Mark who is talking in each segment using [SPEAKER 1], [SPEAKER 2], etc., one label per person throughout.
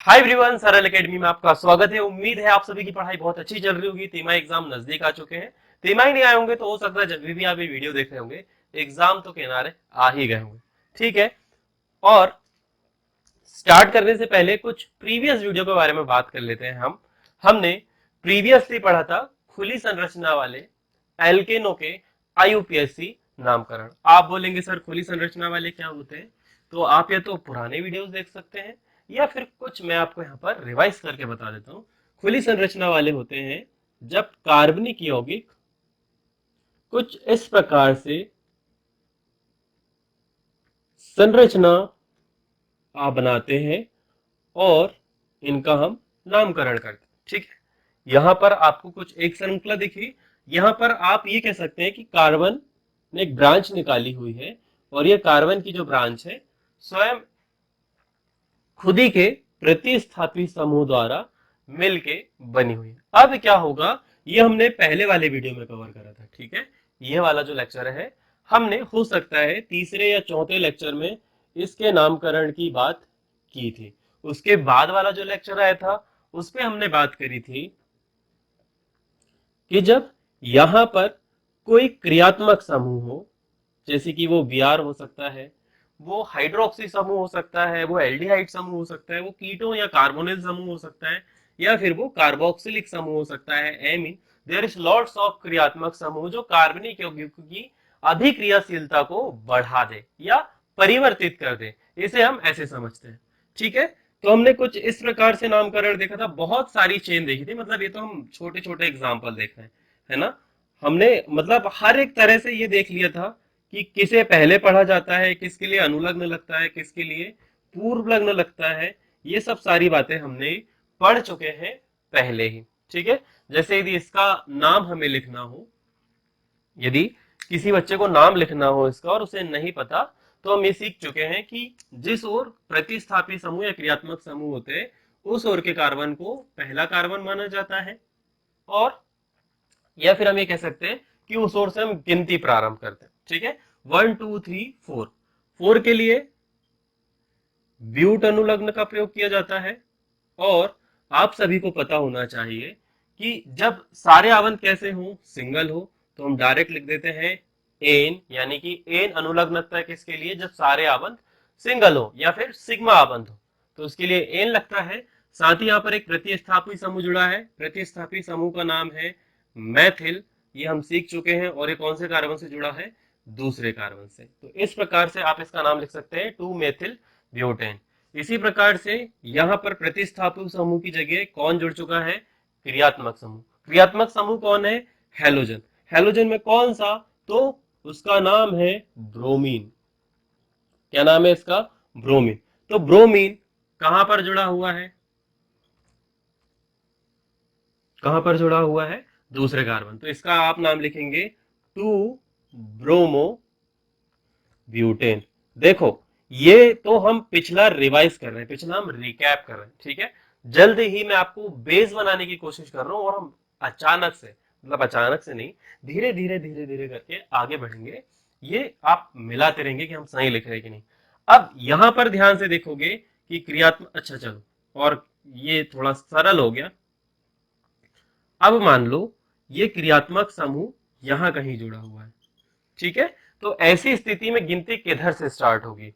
[SPEAKER 1] Hi everyone, सरल academy में आपका स्वागत है। उम्मीद है आप सभी की पढ़ाई बहुत अच्छी चल रही होगी। तिमाही एग्जाम नजदीक आ चुके हैं। तिमाही नहीं आए होंगे तो हो सकता है जब भी आप ये वीडियो देख रहे होंगे एग्जाम तो किनारे आ ही गए होंगे। ठीक है। और स्टार्ट करने से पहले कुछ प्रीवियस वीडियो के बारे में बात कर लेते हैं। हमने प्रीवियसली पढ़ा था खुली संरचना वाले एल्केनो के आईयूपीएसी नामकरण। आप बोलेंगे सर खुली संरचना वाले क्या होते हैं, तो आप या तो पुराने वीडियोस देख सकते हैं या फिर कुछ मैं आपको यहाँ पर रिवाइज करके बता देता हूँ। खुली संरचना वाले होते हैं जब कार्बनिक यौगिक कुछ इस प्रकार से संरचना आप बनाते हैं और इनका हम नामकरण करते हैं। ठीक है। यहां पर आपको कुछ एक श्रृंखला दिखी। यहां पर आप ये कह सकते हैं कि कार्बन ने एक ब्रांच निकाली हुई है और ये कार्बन की जो ब्रांच है स्वयं खुद ही के प्रतिस्थापी समूह द्वारा मिलके बनी हुई है। अब क्या होगा, ये हमने पहले वाले वीडियो में कवर करा था। ठीक है। ये वाला जो लेक्चर है हमने हो सकता है तीसरे या चौथे लेक्चर में इसके नामकरण की बात की थी। उसके बाद वाला जो लेक्चर आया था उसपे हमने बात करी थी कि जब यहां पर कोई क्रियात्मक समूह हो, जैसे कि वो बीआर हो सकता है, वो हाइड्रोक्सी समूह हो सकता है, वो एल्डिहाइड समूह हो सकता है, वो कीटोन या कार्बोनिल समूह हो सकता है, या फिर वो कार्बोक्सिलिक समूह हो सकता है। I mean there is lots of क्रियात्मक समूह जो कार्बनिक यौगिकों की अभिक्रियाशीलता को बढ़ा दे या परिवर्तित कर दे। इसे हम ऐसे समझते हैं। ठीक है। तो हमने कुछ इस प्रकार से नामकरण देखा था, बहुत सारी चेन देखी थी। मतलब ये तो हम छोटे छोटे एग्जाम्पल देख रहे हैं, है ना। हमने मतलब हर एक तरह से ये देख लिया था कि किसे पहले पढ़ा जाता है, किसके लिए अनुलग्न लगता है, किसके लिए पूर्व लग्न लगता है। ये सब सारी बातें हमने पढ़ चुके हैं पहले ही। ठीक है। जैसे यदि इसका नाम हमें लिखना हो, यदि किसी बच्चे को नाम लिखना हो इसका और उसे नहीं पता, तो हम ये सीख चुके हैं कि जिस ओर प्रतिस्थापी समूह या क्रियात्मक समूह होते हैं उस ओर के कार्बन को पहला कार्बन माना जाता है। और या फिर हम ये कह सकते हैं कि उस ओर से हम गिनती प्रारंभ करते हैं। ठीक है। 1 2 3 4। 4 के लिए ब्यूट अनुलग्न का प्रयोग किया जाता है। और आप सभी को पता होना चाहिए कि जब सारे आवंत कैसे हो, सिंगल हो, तो हम डायरेक्ट लिख देते हैं एन, यानी कि एन अनुलग्न लगता है किसके लिए, जब सारे आवंत सिंगल हो या फिर सिग्मा आवंत हो, तो उसके लिए एन लगता है। साथ ही यहाँ पर एक प्रतिस्थापी समूह जुड़ा है। प्रतिस्थापी समूह का नाम है मैथिल। ये हम सीख चुके हैं। और ये कौन से कार्बन से जुड़ा है, दूसरे कार्बन से। तो इस प्रकार से आप इसका नाम लिख सकते हैं 2 मेथिल ब्यूटेन। इसी प्रकार से यहां पर प्रतिस्थापक समूह की जगह कौन जुड़ चुका है, क्रियात्मक समूह। क्रियात्मक समूह कौन है, हेलोजन। हेलोजन में कौन सा, तो उसका नाम है ब्रोमीन। क्या नाम है इसका, ब्रोमीन। तो ब्रोमीन कहां पर जुड़ा हुआ है, कहां पर जुड़ा हुआ है, दूसरे कार्बन। तो इसका आप नाम लिखेंगे 2 ब्रोमो ब्यूटेन। देखो, ये तो हम पिछला रिवाइज कर रहे हैं, पिछला हम रिकैप कर रहे हैं। ठीक है। जल्द ही मैं आपको बेस बनाने की कोशिश कर रहा हूं और हम अचानक से, मतलब अचानक से नहीं, धीरे धीरे धीरे धीरे करके आगे बढ़ेंगे। ये आप मिलाते रहेंगे कि हम सही लिख रहे हैं कि नहीं। अब यहां पर ध्यान से देखोगे कि क्रियात्मक, अच्छा चलो, और ये थोड़ा सरल हो गया। अब मान लो ये क्रियात्मक समूह यहां कहीं जुड़ा हुआ है। ठीक है। तो ऐसी स्थिति में गिनती किधर से स्टार्ट होगी,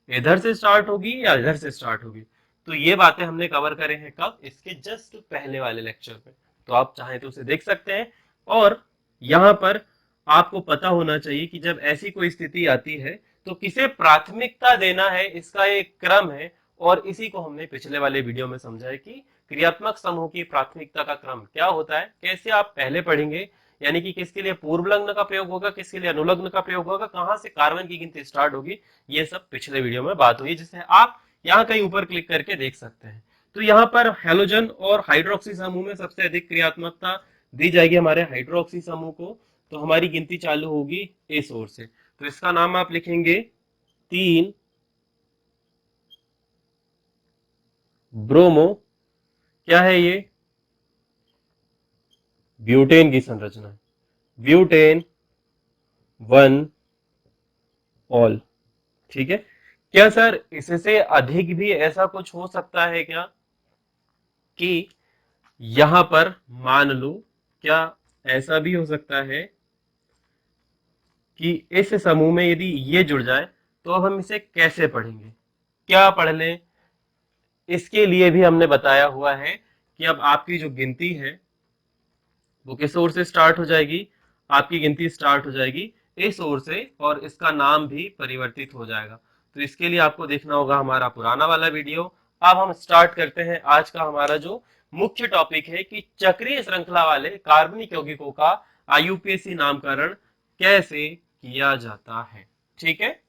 [SPEAKER 1] इधर से स्टार्ट होगी या इधर से स्टार्ट होगी। तो ये बातें हमने कवर करे हैं कब, इसके जस्ट पहले वाले लेक्चर में। तो आप चाहें तो उसे देख सकते हैं। और यहां पर आपको पता होना चाहिए कि जब ऐसी कोई स्थिति आती है तो किसे प्राथमिकता देना है, इसका एक क्रम है। और इसी को हमने पिछले वाले वीडियो में समझा है कि क्रियात्मक समूह की प्राथमिकता का क्रम क्या होता है, कैसे आप पहले पढ़ेंगे, यानी कि किसके लिए पूर्व लग्न का प्रयोग होगा, किसके लिए अनुलग्न का प्रयोग होगा, कहां से कार्बन की गिनती स्टार्ट होगी। ये सब पिछले वीडियो में बात हुई, जिसे आप यहाँ कहीं ऊपर क्लिक करके देख सकते हैं। तो यहाँ पर हेलोजन और हाइड्रोक्सी समूह में सबसे अधिक क्रियात्मकता दी जाएगी हमारे हाइड्रोक्सी समूह को। तो हमारी गिनती चालू होगी इस ओर से। तो इसका नाम आप लिखेंगे 3 ब्रोमो, क्या है ये, ब्यूटेन की संरचना है। Butane 1 all. ठीक है। क्या सर इससे अधिक भी ऐसा कुछ हो सकता है क्या, कि यहां पर मान लो, क्या ऐसा भी हो सकता है कि इस समूह में यदि ये जुड़ जाए तो अब हम इसे कैसे पढ़ेंगे, क्या पढ़ लें? इसके लिए भी हमने बताया हुआ है कि अब आपकी जो गिनती है वो किस ओर से स्टार्ट हो जाएगी, आपकी गिनती स्टार्ट हो जाएगी इस ओर से, और इसका नाम भी परिवर्तित हो जाएगा। तो इसके लिए आपको देखना होगा हमारा पुराना वाला वीडियो। अब हम स्टार्ट करते हैं आज का हमारा जो मुख्य टॉपिक है कि चक्रीय श्रृंखला वाले कार्बनिक यौगिकों का आईयूपीएसी नामकरण कैसे किया जाता है। ठीक है,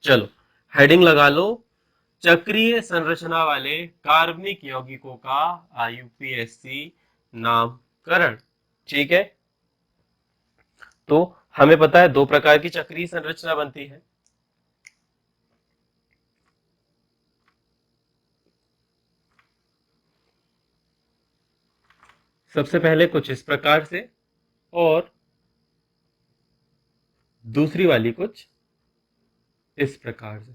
[SPEAKER 1] चलो हेडिंग लगा लो, चक्रीय संरचना वाले कार्बनिक यौगिकों का आईयूपीएसी नामकरण। ठीक है, तो हमें पता है दो प्रकार की चक्रीय संरचना बनती है। सबसे पहले कुछ इस प्रकार से और दूसरी वाली कुछ इस प्रकार से।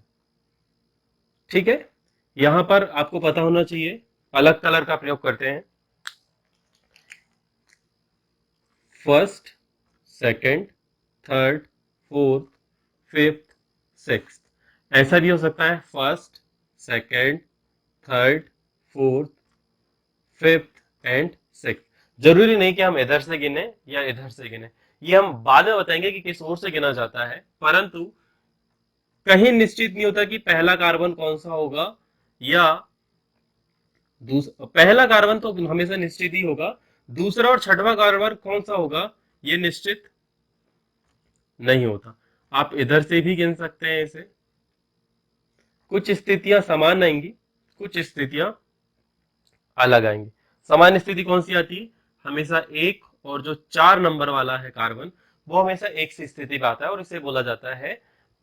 [SPEAKER 1] ठीक है, यहां पर आपको पता होना चाहिए, अलग कलर का प्रयोग करते हैं, first, second, third, fourth, fifth, sixth. ऐसा भी हो सकता है first, second, third, fourth, fifth and sixth. जरूरी नहीं कि हम इधर से गिने या इधर से गिने, ये हम बाद में बताएंगे कि किस ओर से गिना जाता है, परंतु कहीं निश्चित नहीं होता कि पहला कार्बन कौन सा होगा या पहला कार्बन तो हमेशा निश्चित ही होगा, दूसरा और छठवां कार्बन कौन सा होगा ये निश्चित नहीं होता। आप इधर से भी गिन सकते हैं इसे, कुछ स्थितियां समान आएंगी, कुछ स्थितियां अलग आएंगी। सामान्य स्थिति कौन सी आती है, हमेशा एक, और जो 4 नंबर वाला है कार्बन वो हमेशा एक सी स्थिति पे आता है और इसे बोला जाता है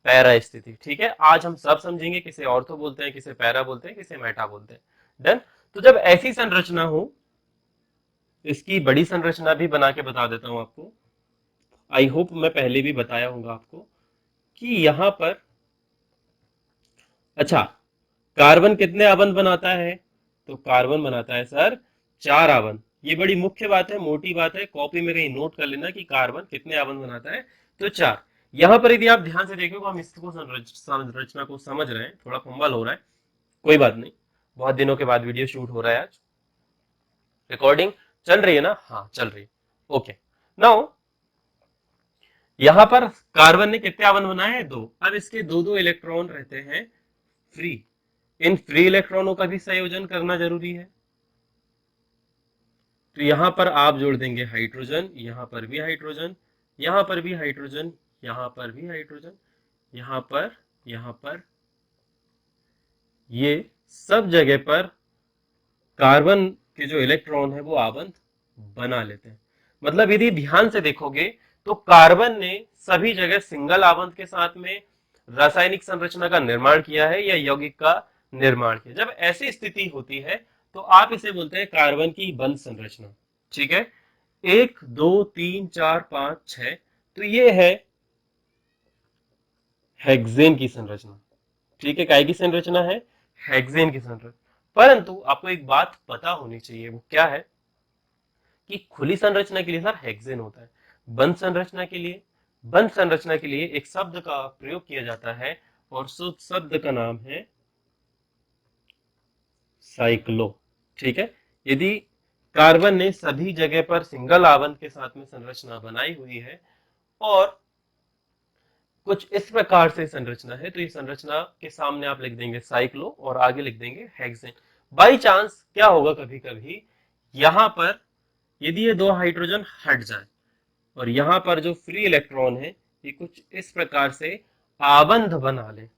[SPEAKER 1] पैरा स्थिति। ठीक है, आज हम सब समझेंगे, किसे ऑर्थो बोलते हैं, किसे पैरा बोलते हैं, किसे मेटा बोलते हैं। डन। तो जब ऐसी संरचना हो, इसकी बड़ी संरचना भी बना के बता देता हूं आपको, आई होप मैं पहले भी बताया होगा आपको कि यहां पर, अच्छा, कार्बन कितने आबंध बनाता है, तो कार्बन बनाता है सर 4 आबंध। ये बड़ी मुख्य बात है, मोटी बात है, कॉपी में कहीं नोट कर लेना कि कार्बन कितने आबंध बनाता है, तो 4। यहां पर यदि आप ध्यान से देखोगे, हम इसको संरचना को समझ रहे हैं, थोड़ा फंबल हो रहा है, कोई बात नहीं, बहुत दिनों के बाद वीडियो शूट हो रहा है आज। रिकॉर्डिंग चल रही है ना, हाँ चल रही है, ओके। नाउ यहां पर कार्बन ने कितने आबंध बनाए हैं, 2। अब इसके दो दो इलेक्ट्रॉन रहते हैं फ्री, इन फ्री इलेक्ट्रॉनों का भी संयोजन करना जरूरी है। तो यहां पर आप जोड़ देंगे हाइड्रोजन, यहां पर भी हाइड्रोजन, यहां पर भी हाइड्रोजन, यहां पर भी हाइड्रोजन, यहां पर ये सब जगह पर कार्बन के जो इलेक्ट्रॉन है वो आबंध बना लेते हैं। मतलब यदि ध्यान से देखोगे तो कार्बन ने सभी जगह सिंगल आबंध के साथ में रासायनिक संरचना का निर्माण किया है या यौगिक का निर्माण किया। जब ऐसी स्थिति होती है तो आप इसे बोलते हैं कार्बन की बंध संरचना। ठीक है, 1 2 3 4 5 6, तो ये है हेक्सेन की संरचना। ठीक है, काय की संरचना है, हेक्सेन की संरचना। परंतु आपको एक बात पता होनी चाहिए, वो क्या है कि खुली संरचना के लिए सर हेक्सेन होता है, बंद संरचना के लिए एक शब्द का प्रयोग किया जाता है और उस शब्द का नाम है साइक्लो। ठीक है, यदि कार्बन ने सभी जगह पर सिंगल आबंध के साथ में संरचना बनाई हुई है और कुछ इस प्रकार से संरचना है, तो ये संरचना के सामने आप लिख देंगे साइक्लो और आगे लिख देंगे हेक्सेन। बाई चांस क्या होगा, कभी कभी यहां पर यदि ये 2 हाइड्रोजन हट जाए और यहां पर जो फ्री इलेक्ट्रॉन है ये कुछ इस प्रकार से आबंध बना ले,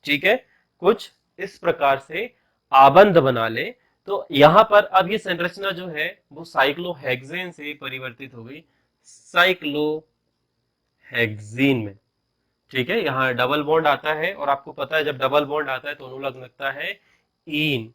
[SPEAKER 1] ठीक है, कुछ इस प्रकार से आबंध बना ले, तो यहां पर अब ये संरचना जो है वो साइक्लोहेक्सेन से परिवर्तित हो गई साइक्लोहेक्सीन में। ठीक है, यहाँ डबल बॉन्ड आता है और आपको पता है जब डबल बॉन्ड आता है तो अनुलग्न लगता है ईन,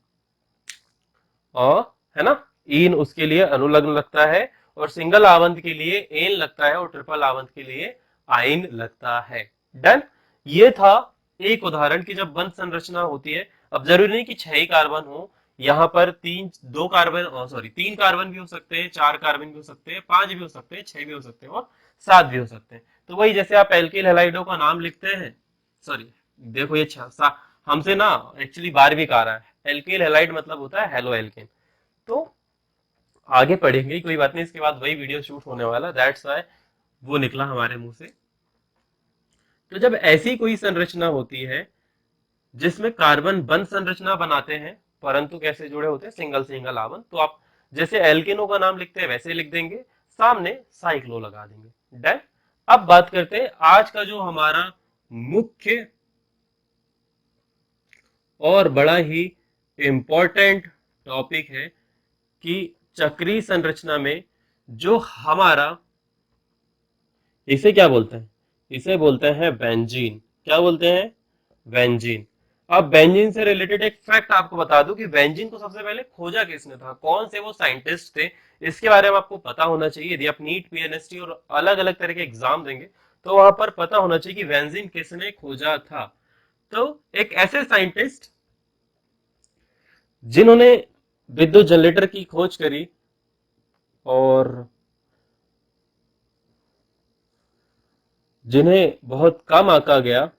[SPEAKER 1] और है ना, ईन उसके लिए अनुलग्न लगता है, और सिंगल आबंध के लिए एन लगता है और ट्रिपल आबंध के लिए आइन लगता है। डन। ये था एक उदाहरण की जब बंध संरचना होती है, अब जरूरी नहीं कि 6 ही कार्बन हो, यहाँ पर दो कार्बन सॉरी 3 कार्बन भी हो सकते हैं, 4 कार्बन भी हो सकते हैं, 5 भी हो सकते हैं, 6 भी हो सकते हैं और 7 भी हो सकते हैं। तो वही जैसे आप एल्किल हैलाइडों का नाम लिखते हैं, सॉरी देखो ये हमसे ना एक्चुअली 12वीं का आ रहा है। एल्किल हैलाइड मतलब होता है हेलो एल्केन। तो आगे पढ़ेंगे, कोई बात नहीं, इसके बाद वही वीडियो शूट होने वाला, दैट्स व्हाई वो निकला हमारे मुंह से। तो जब ऐसी कोई संरचना होती है जिसमें कार्बन बंद संरचना बनाते हैं परंतु कैसे जुड़े होते हैं, सिंगल सिंगल आवन, तो आप जैसे एल्केनो का नाम लिखते हैं वैसे लिख देंगे, सामने साइक्लो लगा देंगे, डन। अब बात करते हैं आज का जो हमारा मुख्य और बड़ा ही इंपॉर्टेंट टॉपिक है कि चक्रीय संरचना में जो हमारा, इसे क्या बोलते हैं, इसे बोलते हैं बेंजीन। क्या बोलते हैं? बेंजीन। अब बेंजीन से रिलेटेड एक फैक्ट आपको बता दूं कि बेंजीन को सबसे पहले खोजा किसने था, कौन से वो साइंटिस्ट थे, इसके बारे में आपको पता होना चाहिए। यदि आप नीट, पीएनएसटी और अलग अलग तरह के एग्जाम देंगे तो वहां पर पता होना चाहिए कि बेंजीन किसने खोजा था। तो एक ऐसे साइंटिस्ट जिन्होंने विद्युत जनरेटर की खोज करी और जिन्हें बहुत कम आंका गया,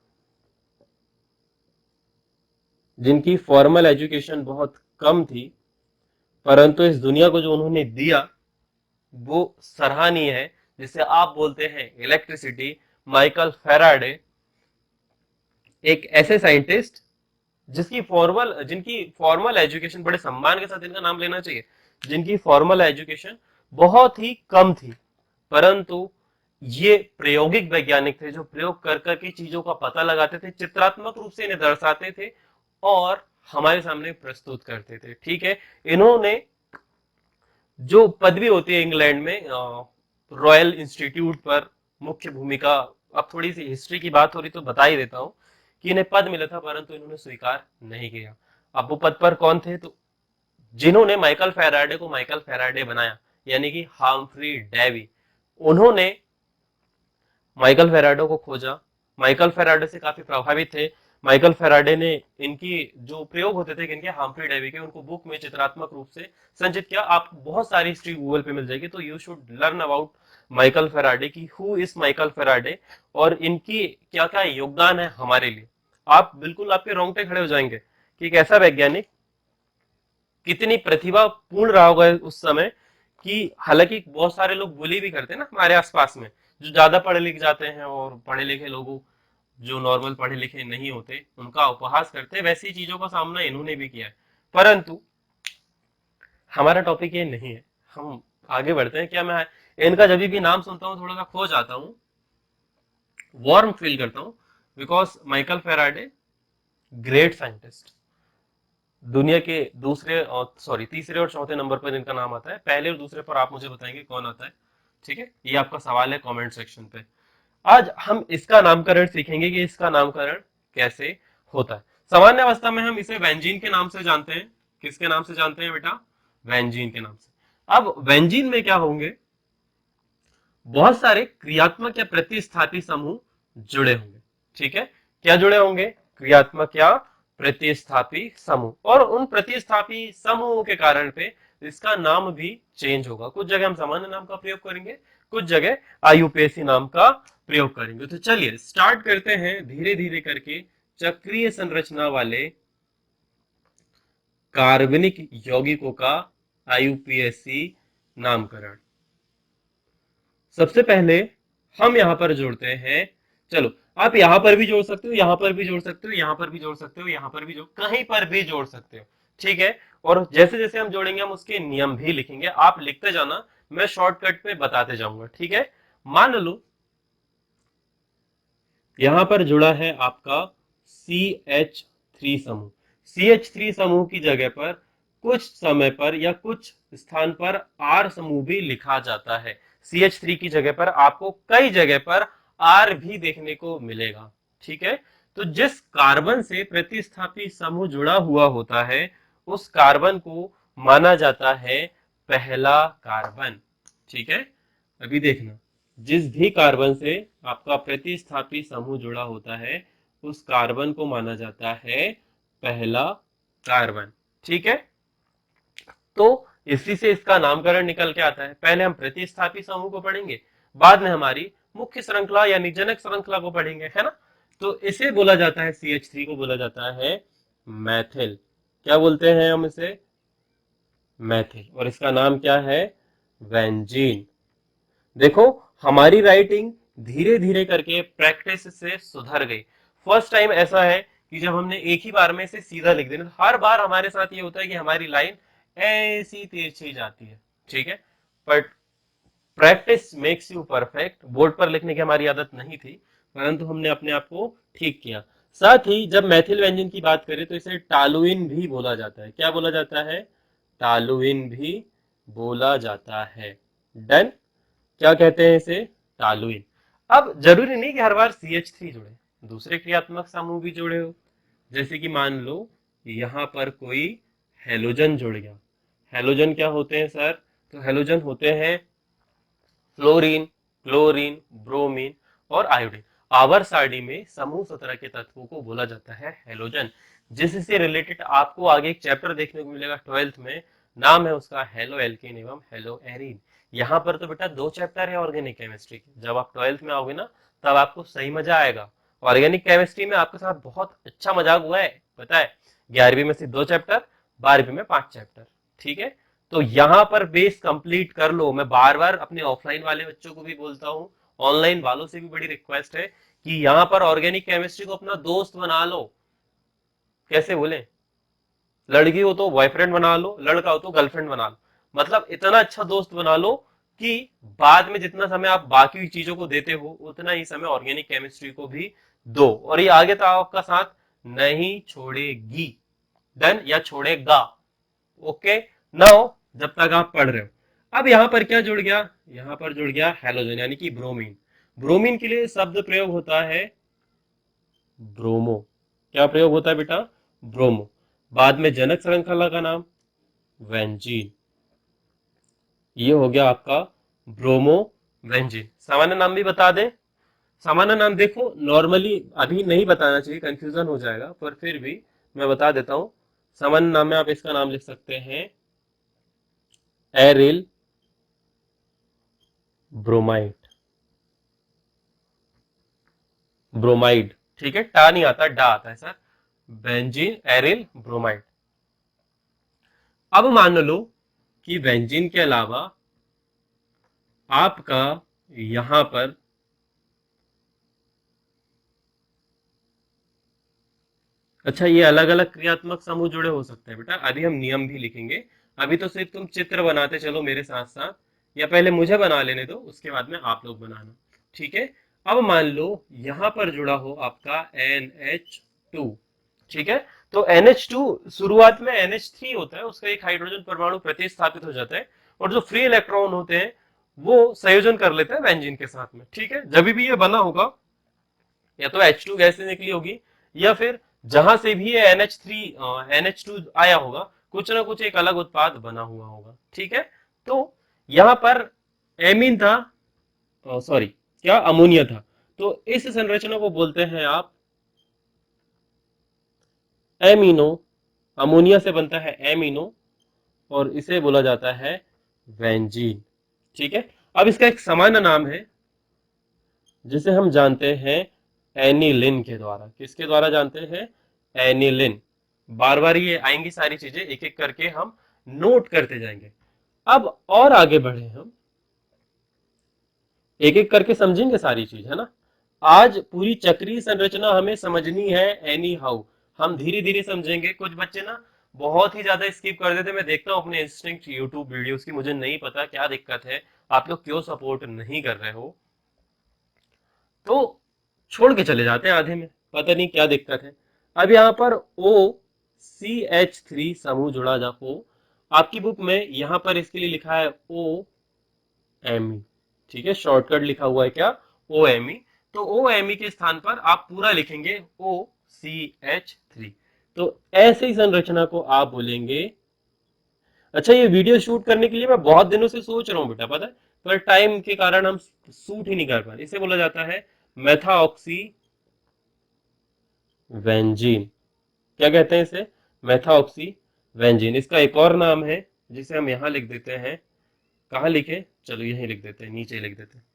[SPEAKER 1] जिनकी फॉर्मल एजुकेशन बहुत कम थी, परंतु इस दुनिया को जो उन्होंने दिया वो सराहनीय है, जिसे आप बोलते हैं इलेक्ट्रिसिटी। माइकल फेराडे एक ऐसे साइंटिस्ट जिनकी फॉर्मल एजुकेशन, बड़े सम्मान के साथ इनका नाम लेना चाहिए, जिनकी फॉर्मल एजुकेशन बहुत ही कम थी, परंतु ये प्रायोगिक वैज्ञानिक थे जो प्रयोग कर करके चीजों का पता लगाते थे, चित्रात्मक रूप से इन्हें दर्शाते थे और हमारे सामने प्रस्तुत करते थे। ठीक है, इन्होंने जो पदवी होती है इंग्लैंड में रॉयल इंस्टीट्यूट पर मुख्य भूमिका, अब थोड़ी सी हिस्ट्री की बात हो रही तो बता ही देता हूं कि इन्हें पद मिला था परंतु इन्होंने स्वीकार नहीं किया। अब वो पद पर कौन थे? तो जिन्होंने माइकल फेराडे को माइकल फेराडे बनाया, यानी कि हाम्फ्री डेवी, उन्होंने माइकल फेराडे को खोजा, माइकल फेराडे से काफी प्रभावित थे। माइकल फेराडे ने इनकी जो प्रयोग होते थे इनके हाम्फ्री डेवी के, उनको बुक में चित्रात्मक रूप से संचित किया। आप बहुत सारी हिस्ट्री गूगल पे मिल जाएगी, तो you should learn about Michael Faraday की हु इज माइकल फेराडे और इनकी क्या क्या योगदान है हमारे लिए। आप बिल्कुल, आपके रोंगटे खड़े हो जाएंगे कि एक ऐसा वैज्ञानिक कितनी प्रतिभापूर्ण रहा होगा उस समय, कि हालांकि बहुत सारे लोग बुली भी करते हैं ना हमारे आसपास में, जो ज्यादा पढ़े लिख जाते हैं और पढ़े लिखे लोगों, जो नॉर्मल पढ़े लिखे नहीं होते, उनका उपहास करते हैं, वैसी चीजों का सामना इन्होंने भी किया है। परंतु हमारा टॉपिक ये नहीं है, हम आगे बढ़ते हैं। क्या मैं इनका जब भी नाम सुनता हूँ थोड़ा सा खो जाता हूँ, वार्म फील करता हूँ, because Michael Faraday great scientist, दुनिया के दूसरे और सॉरी तीसरे और चौथे नंबर पर इनका नाम आता है, पहले और दूसरे पर आप मुझे बताएंगे कौन आता है। ठीक है, ये आपका सवाल है कमेंट सेक्शन पे। आज हम इसका नामकरण सीखेंगे कि इसका नामकरण कैसे होता है। सामान्य अवस्था में हम इसे वेंजीन के नाम से जानते हैं। किसके नाम से जानते हैं बेटा? वेंजीन के नाम से। अब वेंजीन में क्या होंगे? बहुत सारे क्रियात्मक या प्रतिस्थापी समूह जुड़े होंगे। ठीक है, क्या जुड़े होंगे? क्रियात्मक या प्रतिस्थापी समूह, और उन प्रतिस्थापी समूहों के कारण पे इसका नाम भी चेंज होगा। कुछ जगह हम सामान्य नाम का प्रयोग करेंगे, कुछ जगह आईयूपीएसी नाम का प्रयोग करेंगे। तो चलिए स्टार्ट करते हैं धीरे धीरे करके चक्रीय संरचना वाले कार्बनिक यौगिकों का आईयूपीएसी नामकरण। सबसे पहले हम यहां पर जोड़ते हैं, चलो आप यहां पर भी जोड़ सकते हो, यहां पर भी जोड़ सकते हो, यहां पर भी जोड़ सकते हो, यहां पर भी जोड़, कहीं पर भी जोड़ सकते हो। ठीक है, और जैसे जैसे हम जोड़ेंगे हम उसके नियम भी लिखेंगे, आप लिखते जाना, मैं शॉर्टकट पे बताते जाऊंगा। ठीक है, मान लो यहां पर जुड़ा है आपका CH3 समूह। CH3 समूह की जगह पर कुछ समय पर या कुछ स्थान पर R समूह भी लिखा जाता है। CH3 की जगह पर आपको कई जगह पर R भी देखने को मिलेगा। ठीक है, तो जिस कार्बन से प्रतिस्थापी समूह जुड़ा हुआ होता है उस कार्बन को माना जाता है पहला कार्बन। ठीक है, अभी देखना, जिस भी कार्बन से आपका प्रतिस्थापी समूह जुड़ा होता है उस कार्बन को माना जाता है पहला कार्बन। ठीक है, तो इसी से इसका नामकरण निकल के आता है। पहले हम प्रतिस्थापी समूह को पढ़ेंगे, बाद में हमारी मुख्य श्रृंखला यानी जनक श्रृंखला को पढ़ेंगे, है ना। तो इसे बोला जाता है, CH3 को बोला जाता है मैथिल। क्या बोलते हैं हम इसे? मैथिल। और इसका नाम क्या है? वेंजीन। देखो हमारी राइटिंग धीरे धीरे करके प्रैक्टिस से सुधर गई। फर्स्ट टाइम ऐसा है कि जब हमने एक ही बार में से सीधा लिख देना, हर बार हमारे साथ ये होता है कि हमारी लाइन ऐसी तिरछी जाती है, ठीक है। But practice makes you perfect. Board पर लिखने की हमारी आदत नहीं थी, परंतु हमने अपने आप को ठीक किया। साथ ही जब मैथिल व्यंजन की बात करें तो इसे टालुइन भी बोला जाता है। क्या बोला जाता है? टालुइन भी बोला जाता है। डन। क्या कहते हैं इसे? टालुइन। अब जरूरी नहीं कि हर बार CH3 जुड़े, दूसरे क्रियात्मक समूह भी जुड़े हो। जैसे कि मान लो यहां पर कोई हेलोजन जुड़ गया। हेलोजन क्या होते हैं सर? तो हेलोजन होते हैं फ्लोरीन, क्लोरीन, ब्रोमीन और आयोडीन। आवर्त सारणी में समूह 17 के तत्वों को बोला जाता है हेलोजन। जिससे रिलेटेड आपको आगे एक चैप्टर देखने को मिलेगा 12th में, नाम है उसका हेलो एल्केन एवं हेलो एरीन। यहाँ पर तो बेटा 2 चैप्टर है ऑर्गेनिक केमिस्ट्री के। जब आप 12th में आओगे ना, तब आपको सही मजा आएगा। ऑर्गेनिक केमिस्ट्री में आपके साथ बहुत अच्छा मजाक हुआ है, पता है। 11वीं में से 2 चैप्टर, 12वीं में 5 चैप्टर, ठीक है। तो यहां पर बेस कंप्लीट कर लो। मैं बार बार अपने ऑफलाइन वाले बच्चों को भी बोलता हूँ, ऑनलाइन वालों से भी बड़ी रिक्वेस्ट है कि यहाँ पर ऑर्गेनिक केमिस्ट्री को अपना दोस्त बना लो। कैसे बोले? लड़की हो तो बॉयफ्रेंड बना लो, लड़का हो तो गर्लफ्रेंड बना लो। मतलब इतना अच्छा दोस्त बना लो कि बाद में जितना समय आप बाकी चीजों को देते हो, उतना ही समय ऑर्गेनिक केमिस्ट्री को भी दो। और ये आगे तो आपका साथ नहीं छोड़ेगी। डन, या छोड़ेगा। ओके। नाउ जब तक आप पढ़ रहे हो, अब यहां पर क्या जुड़ गया? यहां पर जुड़ गया हेलोजन यानी कि ब्रोमीन। ब्रोमीन के लिए शब्द प्रयोग होता है ब्रोमो। क्या प्रयोग होता है बेटा? ब्रोमो। बाद में जनक श्रृंखला का नाम वेंजीन। ये हो गया आपका ब्रोमो वेंजीन। सामान्य नाम भी बता दें। सामान्य नाम देखो नॉर्मली अभी नहीं बताना चाहिए, कंफ्यूजन हो जाएगा, पर फिर भी मैं बता देता हूं। सामान्य नाम में आप इसका नाम लिख सकते हैं एरिल ब्रोमाइड। ब्रोमाइड, ठीक है। टा नहीं आता, डा आता है सर। Benzene aryl bromide. अब मान लो कि बेंजीन के अलावा आपका यहां पर अच्छा, ये अलग अलग क्रियात्मक समूह जुड़े हो सकते हैं बेटा। अभी हम नियम भी लिखेंगे। अभी तो सिर्फ तुम चित्र बनाते चलो मेरे साथ साथ, या पहले मुझे बना लेने दो, उसके बाद में आप लोग बनाना, ठीक है। अब मान लो यहां पर जुड़ा हो आपका NH2, ठीक है। तो NH2 शुरुआत में NH3 होता है, उसका एक हाइड्रोजन परमाणु प्रतिस्थापित हो जाता है, और जो फ्री इलेक्ट्रॉन होते हैं वो संयोजन कर लेते हैं बेंजीन के साथ में, ठीक है। जब भी ये बना होगा, या तो H2 गैस से निकली होगी, या फिर जहां से भी ये NH2 आया होगा, कुछ ना कुछ एक अलग उत्पाद बना हुआ होगा, ठीक है। तो यहां पर एमीन था, सॉरी, क्या अमोनिया था। तो इस संरचना को बोलते हैं आप एमिनो। अमोनिया से बनता है एमिनो, और इसे बोला जाता है वेंजीन, ठीक है। अब इसका एक सामान्य नाम है जिसे हम जानते हैं एनिलिन के द्वारा। किसके द्वारा जानते हैं? एनिलिन। बार बार ये आएंगी सारी चीजें, एक एक करके हम नोट करते जाएंगे। अब और आगे बढ़े हम, एक एक करके समझेंगे सारी चीज, है ना। आज पूरी चक्रीय संरचना हमें समझनी है एनी हाउ। हम धीरे धीरे समझेंगे। कुछ बच्चे ना बहुत ही ज्यादा स्किप कर देते, मैं देखता हूँ अपने इंस्टिंक्ट यूट्यूब वीडियोस की। मुझे नहीं पता क्या दिक्कत है, आप लोग क्यों सपोर्ट नहीं कर रहे हो, तो छोड़ के चले जाते हैं आधे में, पता नहीं क्या दिक्कत है। अब यहाँ पर OCH3 समूह जुड़ा जा हो, आपकी बुक में यहाँ पर इसके लिए लिखा है OMe, ठीक है। शॉर्टकट लिखा हुआ है क्या? OMe। तो OMe के स्थान पर आप पूरा लिखेंगे OCH3। तो ऐसे ही संरचना को आप बोलेंगे। अच्छा, ये वीडियो शूट करने के लिए मैं बहुत दिनों से सोच रहा हूँ बेटा, पता है, पर टाइम के कारण हम शूट ही नहीं कर पाए। इसे बोला जाता है मेथाऑक्सी वेंजीन। क्या कहते हैं इसे? मेथाऑक्सी वेंजीन। इसका एक और नाम है जिसे हम यहाँ लिख देते हैं, कहाँ लिखे, चलो यहीं लिख देते हैं, नीचे लिख देते हैं।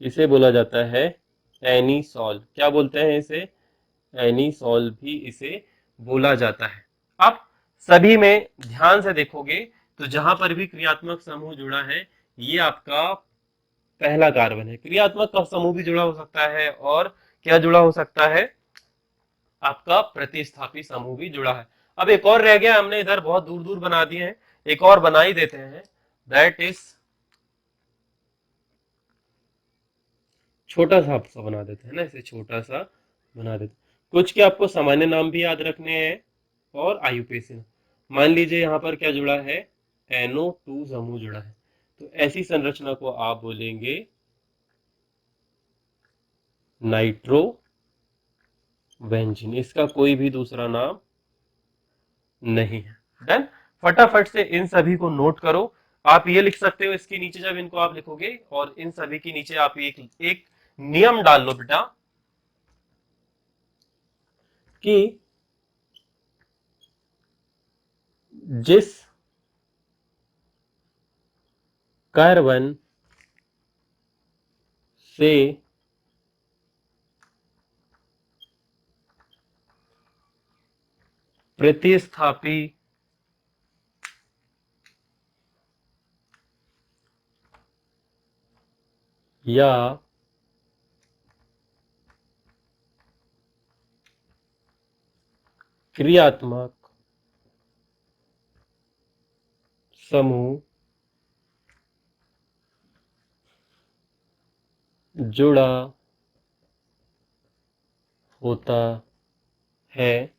[SPEAKER 1] इसे बोला जाता है एनीसॉल। क्या बोलते हैं इसे? एनीसॉल भी इसे बोला जाता है। अब सभी में ध्यान से देखोगे तो जहां पर भी क्रियात्मक समूह जुड़ा है, ये आपका पहला कार्बन है। क्रियात्मक का समूह भी जुड़ा हो सकता है, और क्या जुड़ा हो सकता है, आपका प्रतिस्थापी समूह भी जुड़ा है। अब एक और रह गया, हमने इधर बहुत दूर दूर बना दिए हैं, एक और बना ही देते हैं, दैट इज छोटा सा बना देते हैं ना, इसे छोटा सा बना देते हैं। कुछ के आपको सामान्य नाम भी याद रखने हैं और आयुपेसी। मान लीजिए यहाँ पर क्या जुड़ा है, NO2 समूह जुड़ा है, तो ऐसी संरचना को आप बोलेंगे नाइट्रो बेंजीन। इसका कोई भी दूसरा नाम नहीं है। डन। फटाफट से इन सभी को नोट करो। आप ये लिख सकते हो इसके नीचे, जब इनको आप लिखोगे और इन सभी के नीचे आप एक नियम डाल लो बेटा, कि जिस कार्बन से प्रतिस्थापी या क्रियात्मक समूह जुड़ा होता है,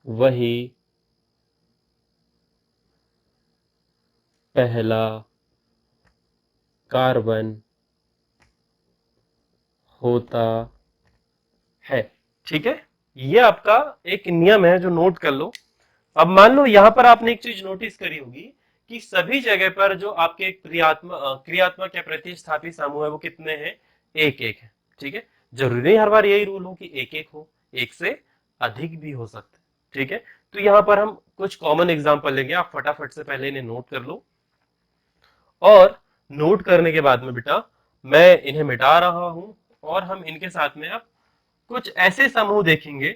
[SPEAKER 1] वही पहला कार्बन होता है। ठीक है, ये आपका एक नियम है जो नोट कर लो। अब मान लो यहां पर आपने एक चीज नोटिस करी होगी कि सभी जगह पर जो आपके क्रियात्मक या प्रतिस्थापी समूह है वो कितने हैं, एक एक है। ठीक है, जरूरी नहीं हर बार यही रूल हो कि एक एक हो, एक से अधिक भी हो सकते हैं। ठीक है, तो यहां पर हम कुछ कॉमन एग्जांपल लेंगे, आप फटाफट से पहले इन्हें नोट कर लो, और नोट करने के बाद में बेटा मैं इन्हें मिटा रहा हूं, और हम इनके साथ में अब कुछ ऐसे समूह देखेंगे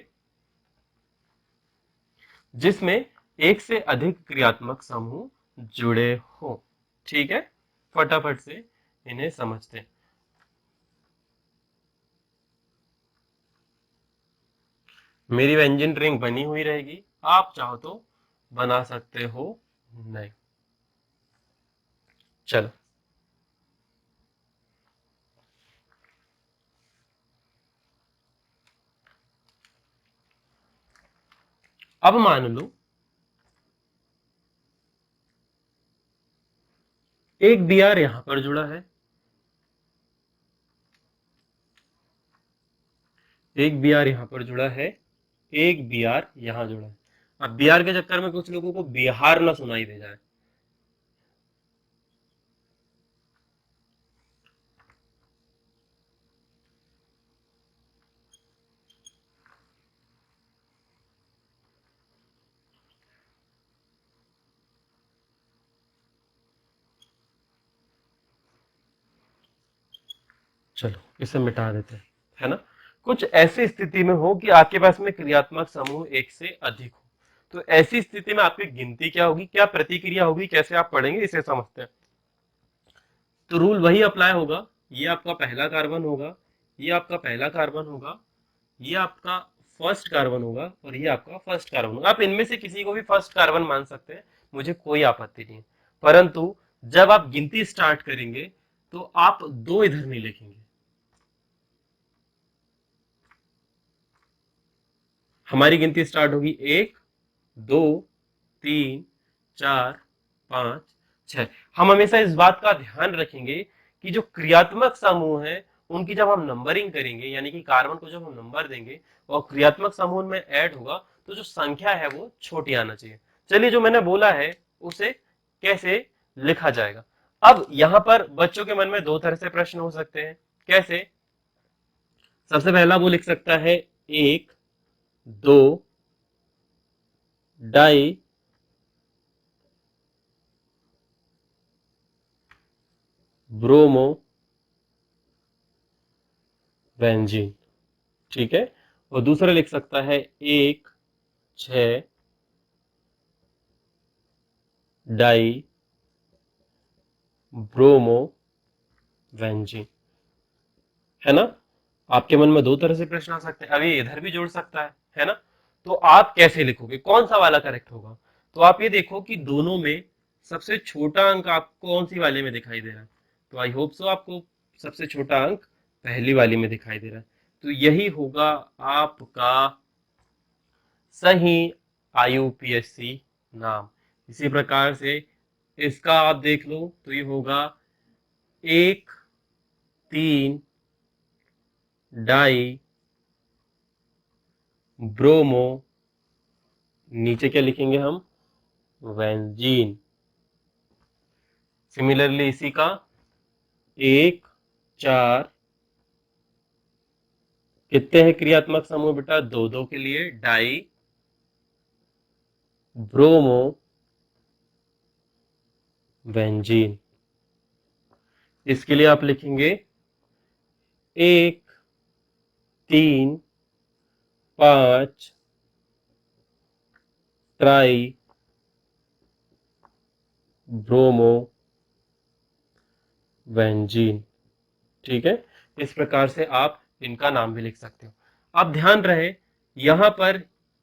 [SPEAKER 1] जिसमें एक से अधिक क्रियात्मक समूह जुड़े हो। ठीक है, फटाफट से इन्हें समझते हैं। मेरी व्यंजन रिंग बनी हुई रहेगी, आप चाहो तो बना सकते हो, नहीं। चलो, अब मान लो एक बीआर यहां पर जुड़ा है, एक बीआर यहां पर जुड़ा है, एक बीआर यहां जुड़ा है। अब बीआर के चक्कर में कुछ लोगों को बिहार ना सुनाई दे जाए, चलो इसे मिटा देते हैं, है ना। कुछ ऐसी स्थिति में हो कि आपके पास में क्रियात्मक समूह एक से अधिक हो, तो ऐसी स्थिति में आपकी गिनती क्या होगी, क्या प्रतिक्रिया होगी, कैसे आप पढ़ेंगे, इसे समझते हैं। तो रूल वही अप्लाई होगा, ये आपका पहला कार्बन होगा, ये आपका पहला कार्बन होगा, ये आपका फर्स्ट कार्बन होगा, और ये आपका फर्स्ट कार्बन होगा। आप इनमें से किसी को भी फर्स्ट कार्बन मान सकते हैं, मुझे कोई आपत्ति नहीं है। परंतु जब आप गिनती स्टार्ट करेंगे तो आप दो इधर नहीं लिखेंगे, हमारी गिनती स्टार्ट होगी एक, दो, तीन, चार, पांच, छह। हम हमेशा इस बात का ध्यान रखेंगे कि जो क्रियात्मक समूह है उनकी जब हम नंबरिंग करेंगे, यानी कि कार्बन को जब हम नंबर देंगे और क्रियात्मक समूह में ऐड होगा, तो जो संख्या है वो छोटी आना चाहिए। चलिए, जो मैंने बोला है उसे कैसे लिखा जाएगा। अब यहां पर बच्चों के मन में दो तरह से प्रश्न हो सकते हैं। कैसे? सबसे पहला वो लिख सकता है एक, दो, डाई ब्रोमो बेंजीन। ठीक है। और दूसरा लिख सकता है 1,6 डाई ब्रोमो बेंजीन। है ना। आपके मन में दो तरह से प्रश्न आ सकते हैं, अभी इधर भी जोड़ सकता है ना। तो आप कैसे लिखोगे, कौन सा वाला करेक्ट होगा? तो आप ये देखो कि दोनों में सबसे छोटा अंक आपको कौन सी वाले में दिखाई दे रहा है। तो आई होप सो आपको सबसे छोटा अंक पहली वाली में दिखाई दे रहा है। तो यही होगा आपका सही आईयूपीएससी नाम। इसी प्रकार से इसका आप देख लो तो ये होगा 1,3 डाई ब्रोमो, नीचे क्या लिखेंगे हम, बेंजीन। सिमिलरली इसी का 1,4 कितने हैं क्रियात्मक समूह बेटा, दो दो के लिए, डाई ब्रोमो बेंजीन। इसके लिए आप लिखेंगे 1,3,5 ट्राई ब्रोमो बेंजीन। ठीक है। इस प्रकार से आप इनका नाम भी लिख सकते हो। अब ध्यान रहे यहां पर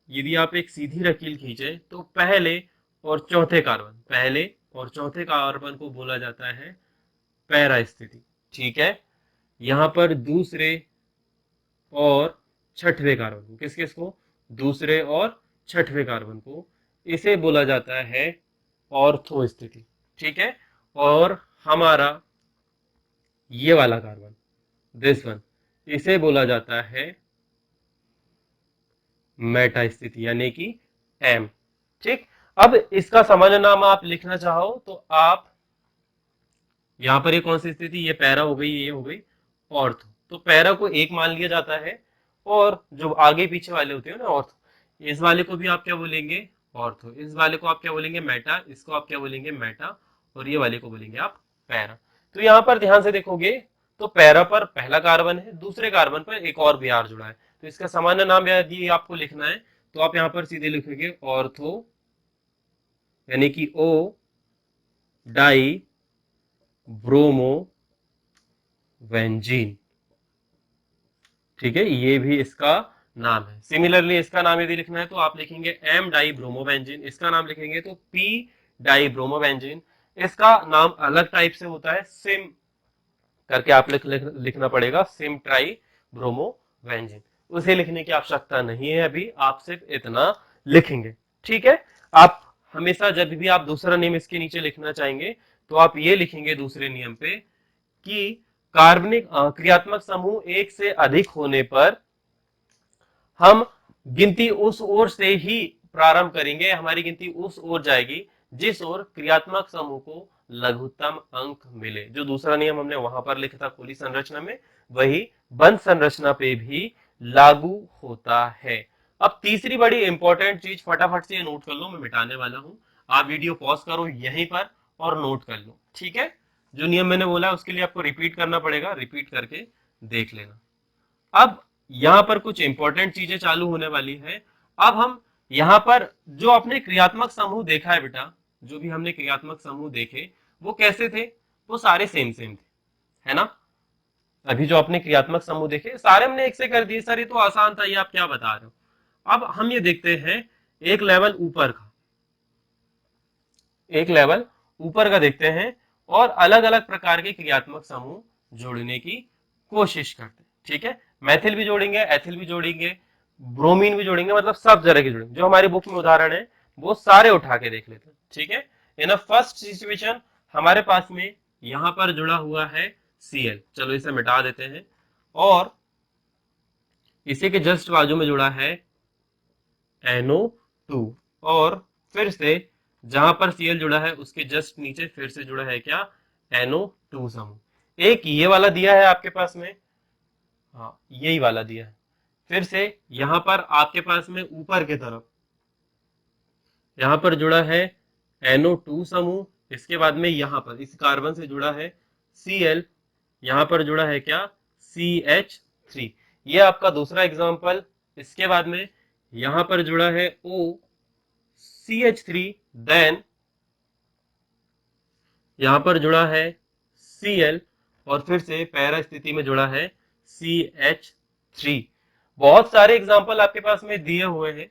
[SPEAKER 1] यदि आप एक सीधी लकीर खींचे तो पहले और चौथे कार्बन को बोला जाता है पैरा स्थिति। ठीक है। यहां पर दूसरे और छठवें कार्बन को, किस किस को, दूसरे और छठवें कार्बन को, इसे बोला जाता है ऑर्थो स्थिति। ठीक है। और हमारा ये वाला कार्बन, दिस वन, इसे बोला जाता है मेटा स्थिति यानी कि एम। ठीक। अब इसका सामान्य नाम आप लिखना चाहो तो आप यहां पर ये कौन सी स्थिति, ये पैरा हो गई, ये हो गई ऑर्थो। तो पैरा को एक मान लिया जाता है और जो आगे पीछे वाले होते हैं ना ऑर्थो, इस वाले को भी आप क्या बोलेंगे, ऑर्थो। इस वाले को आप क्या बोलेंगे, मेटा। इसको आप क्या बोलेंगे, मेटा। और ये वाले को बोलेंगे आप पैरा। तो यहां पर ध्यान से देखोगे तो पैरा पर पहला कार्बन है, दूसरे कार्बन पर एक और Br जुड़ा है। तो इसका सामान्य नाम यदि आपको लिखना है तो आप यहां पर सीधे लिखोगे ऑर्थो यानी कि O डाई ब्रोमो बेंजीन। ठीक है। ये भी इसका नाम है। सिमिलरली इसका नाम यदि लिखना है तो आप लिखेंगे एम डाई ब्रोमोबेंजीन। इसका नाम लिखेंगे तो पी डाई ब्रोमोबेंजीन। इसका नाम अलग टाइप से होता है, सिम करके आप लिखना पड़ेगा, सिम ट्राई ब्रोमोबेंजीन। उसे लिखने की आवश्यकता नहीं है, अभी आप सिर्फ इतना लिखेंगे। ठीक है। आप हमेशा जब भी आप दूसरा नेम इसके नीचे लिखना चाहेंगे तो आप ये लिखेंगे दूसरे नियम पे कि कार्बनिक क्रियात्मक समूह एक से अधिक होने पर हम गिनती उस ओर से ही प्रारंभ करेंगे, हमारी गिनती उस ओर जाएगी जिस ओर क्रियात्मक समूह को लघुत्तम अंक मिले। जो दूसरा नियम हमने वहां पर लिखा था खोली संरचना में, वही बंध संरचना पे भी लागू होता है। अब तीसरी बड़ी इंपॉर्टेंट चीज, फटाफट से ये नोट कर लो, मैं मिटाने वाला हूं। आप वीडियो पॉज करो यहीं पर और नोट कर लो। ठीक है। जो नियम मैंने बोला उसके लिए आपको रिपीट करना पड़ेगा, रिपीट करके देख लेना। अब यहां पर कुछ इंपॉर्टेंट चीजें चालू होने वाली है। अब हम यहां पर जो अपने क्रियात्मक समूह देखा है बेटा, जो भी हमने क्रियात्मक समूह देखे वो कैसे थे, वो सारे सेम सेम थे, है ना। अभी जो अपने क्रियात्मक समूह देखे सारे हमने एक से कर दिए, सर ये तो आसान था, ये आप क्या बता रहे हो। अब हम ये देखते हैं एक लेवल ऊपर का, एक लेवल ऊपर का देखते हैं और अलग अलग प्रकार के क्रियात्मक समूह जोड़ने की कोशिश करते हैं। ठीक है। मैथिल भी जोड़ेंगे, एथिल भी जोड़ेंगे, ब्रोमीन भी जोड़ेंगे, मतलब सब तरह के जोड़ेंगे। जो हमारी बुक में उदाहरण है वो सारे उठा के देख लेते हैं। ठीक है। इन फर्स्ट सिचुएशन हमारे पास में यहां पर जुड़ा हुआ है Cl, चलो इसे मिटा देते हैं। और इसी के जस्ट बाजू में जुड़ा है NO2। और फिर से जहां पर Cl जुड़ा है उसके जस्ट नीचे फिर से जुड़ा है क्या, NO2 समूह। एक ये वाला दिया है आपके पास में, हाँ यही वाला दिया है। फिर से यहां पर आपके पास में ऊपर की तरफ यहाँ पर जुड़ा है NO2 समूह, इसके बाद में यहाँ पर इस कार्बन से जुड़ा है Cl, यहाँ पर जुड़ा है क्या, CH3। ये आपका दूसरा एग्जाम्पल। इसके बाद में यहाँ पर जुड़ा है O, CH3, देन यहाँ पर जुड़ा है Cl और फिर से पैरा स्थिति में जुड़ा है CH3। बहुत सारे एग्जाम्पल आपके पास में दिए हुए हैं।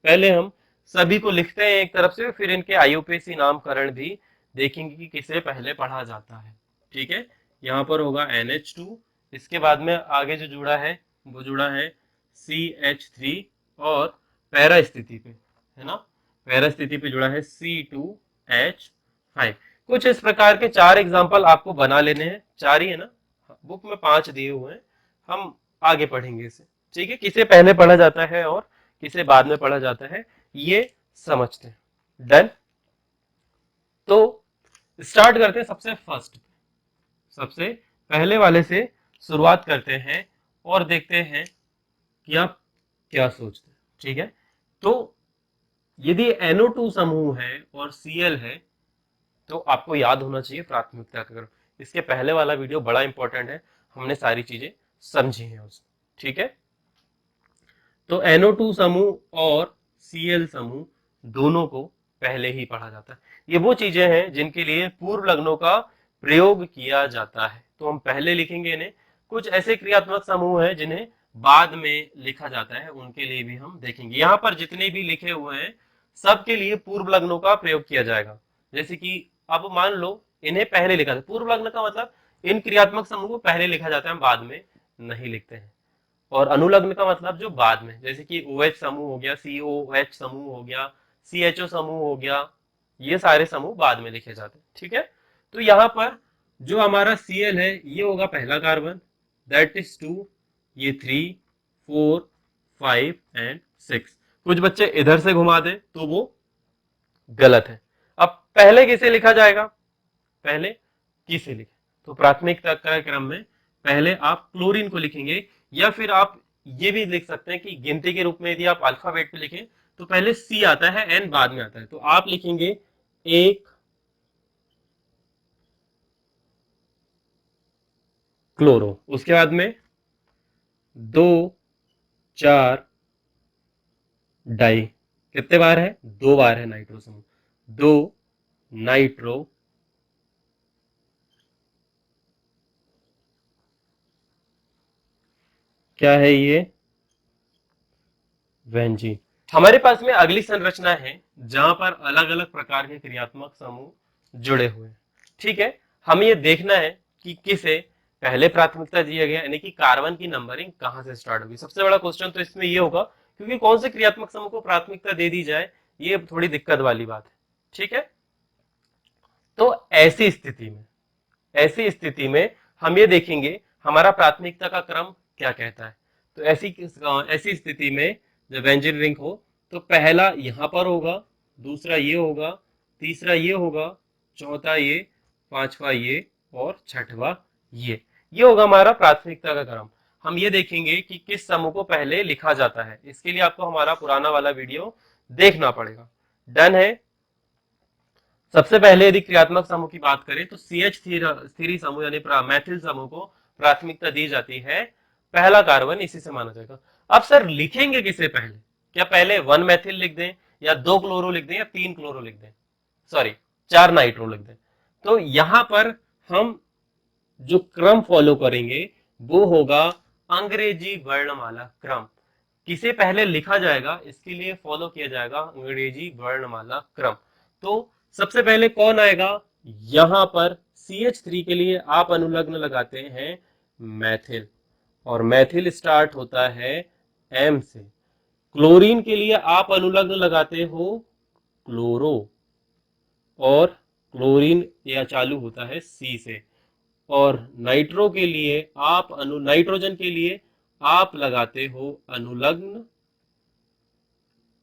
[SPEAKER 1] पहले हम सभी को लिखते हैं एक तरफ से, फिर इनके आईयूपीएसी नामकरण भी देखेंगे कि किसे पहले पढ़ा जाता है। ठीक है, यहाँ पर होगा NH2, इसके बाद में आगे जो जुड़ा है वो जुड़ा है CH3 और पैरा स्थिति पे, है ना, पैरा स्थिति पे जुड़ा है C2H5। कुछ इस प्रकार के 4 एग्जाम्पल आपको बना लेने हैं, 4 ही है ना, बुक में 5 दिए हुए हैं, हम आगे पढ़ेंगे इसे। ठीक है, किसे पहले पढ़ा जाता है और किसे बाद में पढ़ा जाता है, ये समझते हैं। डन। तो स्टार्ट करते हैं सबसे फर्स्ट, सबसे पहले वाले से शुरुआत करते हैं और देखते हैं कि आप क्या सोचते हैं। ठीक है, तो यदि NO2 समूह है और Cl है तो आपको याद होना चाहिए प्राथमिकता का क्रम। इसके पहले वाला वीडियो बड़ा इंपॉर्टेंट है, हमने सारी चीजें समझी हैं उसमें। ठीक है, तो NO2 समूह और Cl समूह दोनों को पहले ही पढ़ा जाता है। ये वो चीजें हैं जिनके लिए पूर्व लग्नों का प्रयोग किया जाता है, तो हम पहले लिखेंगे इन्हें। कुछ ऐसे क्रियात्मक समूह हैं जिन्हें बाद में लिखा जाता है, उनके लिए भी हम देखेंगे। यहाँ पर जितने भी लिखे हुए हैं सबके लिए पूर्व लग्नों का प्रयोग किया जाएगा। जैसे कि अब मान लो इन्हें पहले लिखा जाता है, पूर्व लग्न का मतलब इन क्रियात्मक समूह को पहले लिखा जाता है, हम बाद में नहीं लिखते हैं। और अनुलग्न का मतलब जो बाद में, जैसे कि OH समूह हो गया, COH समूह हो गया, CHO समूह हो गया, ये सारे समूह बाद में लिखे जाते हैं। ठीक है, तो यहाँ पर जो हमारा Cl है ये होगा पहला कार्बन, दैट इज 2, ये 3, 4, 5 एंड 6। कुछ बच्चे इधर से घुमा दे तो वो गलत है। अब पहले किसे लिखा जाएगा, पहले किसे लिखे, तो प्राथमिकता का क्रम में पहले आप क्लोरीन को लिखेंगे, या फिर आप ये भी लिख सकते हैं कि गिनती के रूप में यदि आप अल्फाबेट पे लिखें तो पहले C आता है, N बाद में आता है, तो आप लिखेंगे 1 क्लोरो, उसके बाद में 2 4 डाई, कितने बार है, 2 बार है नाइट्रो समूह, 2 नाइट्रो, क्या है ये, वेंजीन। हमारे पास में अगली संरचना है जहां पर अलग अलग प्रकार के क्रियात्मक समूह जुड़े हुए हैं। ठीक है, हमें ये देखना है कि किसे पहले प्राथमिकता दिया गया, यानी कि कार्बन की नंबरिंग कहां से स्टार्ट होगी। सबसे बड़ा क्वेश्चन तो इसमें ये होगा, क्योंकि कौन से क्रियात्मक समूह को प्राथमिकता दे दी जाए, ये थोड़ी दिक्कत वाली बात है। ठीक है, तो ऐसी स्थिति में हम ये देखेंगे हमारा प्राथमिकता का क्रम क्या कहता है। तो ऐसी स्थिति में जब बेंजीन रिंग हो तो पहला यहां पर होगा, दूसरा ये होगा, तीसरा ये होगा, चौथा ये, पांचवा ये और छठवा ये होगा हमारा प्राथमिकता का क्रम। हम ये देखेंगे कि किस समूह को पहले लिखा जाता है, इसके लिए आपको हमारा पुराना वाला वीडियो देखना पड़ेगा। डन है। सबसे पहले यदि क्रियात्मक समूह की बात करें तो CH3 समूह यानी मैथिल समूह को प्राथमिकता दी जाती है, पहला कार्बन इसी से माना जाएगा। अब सर लिखेंगे किसे पहले, क्या पहले 1 मैथिल लिख दें, या 2 क्लोरो लिख दें, या 3 क्लोरो लिख दें, सॉरी 4 नाइट्रो लिख दें। तो यहां पर हम जो क्रम फॉलो करेंगे वो होगा अंग्रेजी वर्णमाला क्रम। किसे पहले लिखा जाएगा इसके लिए फॉलो किया जाएगा अंग्रेजी वर्णमाला क्रम। तो सबसे पहले कौन आएगा, यहां पर CH3 के लिए आप अनुलग्न लगाते हैं मैथिल, और मैथिल स्टार्ट होता है M से। क्लोरीन के लिए आप अनुलग्न लगाते हो क्लोरो, और क्लोरीन या चालू होता है C से। और नाइट्रो के लिए आप नाइट्रोजन के लिए आप लगाते हो अनुलग्न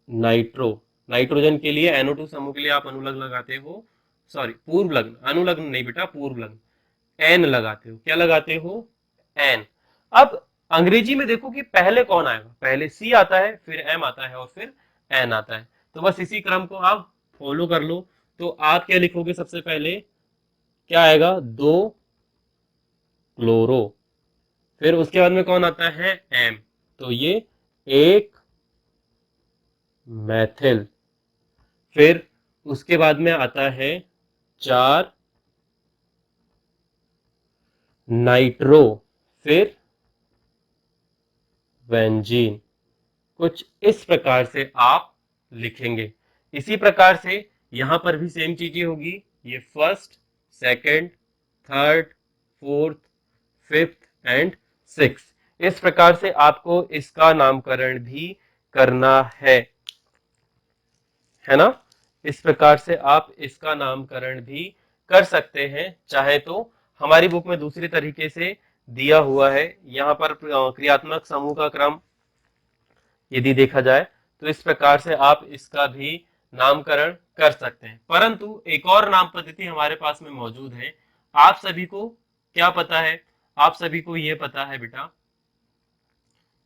[SPEAKER 1] नाइट्रो। नाइट्रोजन के लिए NO2 समूह के लिए आप अनुलग्न लगाते हो, सॉरी पूर्व लग्न, अनुलग्न नहीं बेटा, पूर्व लग्न, एन लगाते हो। क्या लगाते हो, एन। अब अंग्रेजी में देखो कि पहले कौन आएगा, पहले C आता है, फिर M आता है और फिर N आता है। तो बस इसी क्रम को आप फॉलो कर लो। तो आप क्या लिखोगे, सबसे पहले क्या आएगा, 2 क्लोरो, फिर उसके बाद में कौन आता है, एम, तो ये 1 मैथिल, फिर उसके बाद में आता है 4 नाइट्रो, फिर बेंजीन। कुछ इस प्रकार से आप लिखेंगे। इसी प्रकार से यहां पर भी सेम चीजें होगी, ये first, second, third, fourth, fifth and six, इस प्रकार से आपको इसका नामकरण भी करना है ना। इस प्रकार से आप इसका नामकरण भी कर सकते हैं, चाहे तो हमारी बुक में दूसरी तरीके से दिया हुआ है। यहाँ पर क्रियात्मक समूह का क्रम यदि देखा जाए तो इस प्रकार से आप इसका भी नामकरण कर सकते हैं। परंतु एक और नाम पद्धति हमारे पास में मौजूद है। आप सभी को क्या पता है, आप सभी को ये पता है बेटा